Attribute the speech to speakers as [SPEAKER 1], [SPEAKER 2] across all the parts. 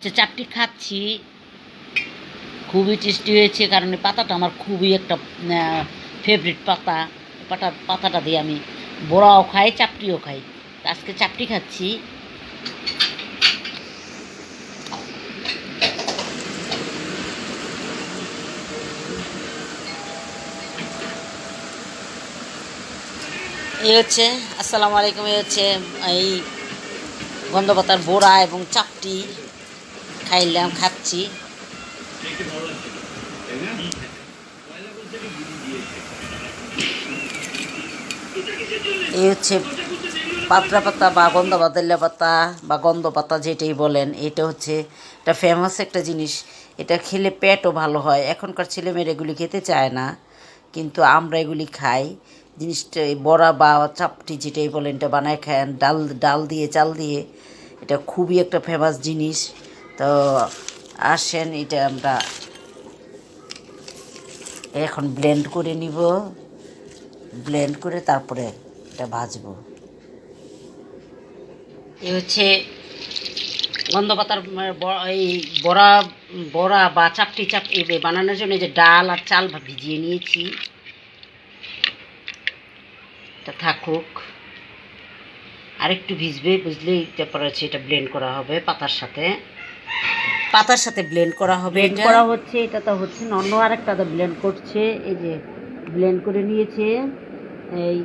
[SPEAKER 1] চাপটি খাচ্ছি, খুবই টেস্টি হয়েছে। কারণ এই পাতাটা আমার খুবই একটা ফেভারিট পাতাটা দিয়ে আমি বড়াও খাই, চাপটিও খাই। আজকে চাপটি খাচ্ছি। এই হচ্ছে, আসসালামু আলাইকুম। এই হচ্ছে এই গন্ধ পাতার বড়া এবং চাপটি খাচ্ছি। এই হচ্ছে পাতলা পাতা বা গন্ধ বাতাল্লা পাতা বা গন্ধ পাতা যেটাই বলেন, এটা হচ্ছে এটা ফেমাস একটা জিনিস। এটা খেলে পেটও ভালো হয়। এখনকার ছেলেমেয়েরা এগুলি খেতে চায় না, কিন্তু আমরা এগুলি খাই। জিনিসটা বড়া বা চাপটি যেটাই বলেন, এটা বানায় খান ডাল দিয়ে, চাল দিয়ে। এটা খুবই একটা ফেমাস জিনিস। তো আসেন, এটা আমরা এখন ব্লেন্ড করে নিব। ব্লেন্ড করে তারপরে এটা ভাজবো। এই হচ্ছে গন্ধ পাতার এই বড়া বড়া বা চাপটি বানানোর জন্য যে ডাল আর চাল ভিজিয়ে নিয়েছি। এটা থাকুক, আরেকটু ভিজবে, বুঝলেই তারপর হচ্ছে এটা ব্লেন্ড করা হবে পাতার সাথে ব্লেন্ড করা হবে। ব্লেন্ড করা হচ্ছে, এটা তো হচ্ছে অন্য আরেকটা ব্লেন্ড করছে। এই যে ব্লেন্ড করে নিয়েছে এই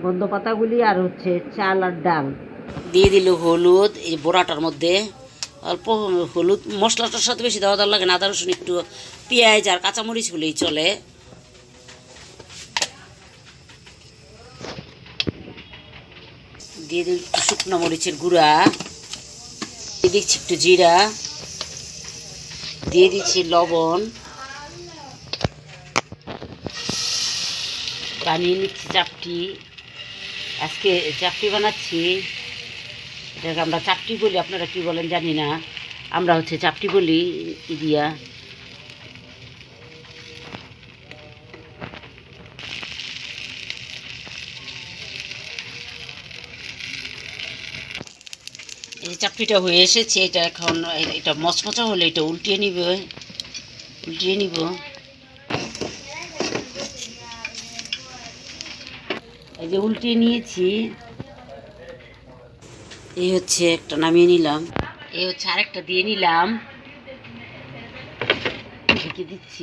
[SPEAKER 1] গন্ধ পাতাগুলি আর হচ্ছে চাল আর ডাল। দিয়ে দিল হলুদ এই বড়াটার মধ্যে, অল্প হলুদ। মশলাটার সাথে বেশি দেওয়া লাগে না, আদা রসুন একটু, পেঁয়াজ আর কাঁচামরিচ হলেই চলে। দিয়ে দিল একটু শুকনো মরিচের গুঁড়া, দিয়ে দিচ্ছি একটু জিরা, দিয়ে দিচ্ছি লবণ, বানিয়ে নিচ্ছি চাপটি। আজকে চাপটি বানাচ্ছি, এটাকে আমরা চাপটি বলি, আপনারা কি বলেন জানি না, আমরা হচ্ছে চাপটি বলি দিয়া। এই চাপটিটা হয়ে এসেছে, এটা এখন এটা মচমচা হলে এটা উল্টিয়ে নিব। এই যে উল্টিয়ে নিয়েছি। এই হচ্ছে একটা নামিয়ে নিলাম। এই হচ্ছে আরেকটা দিয়ে নিলাম, ঢেকে দিচ্ছি।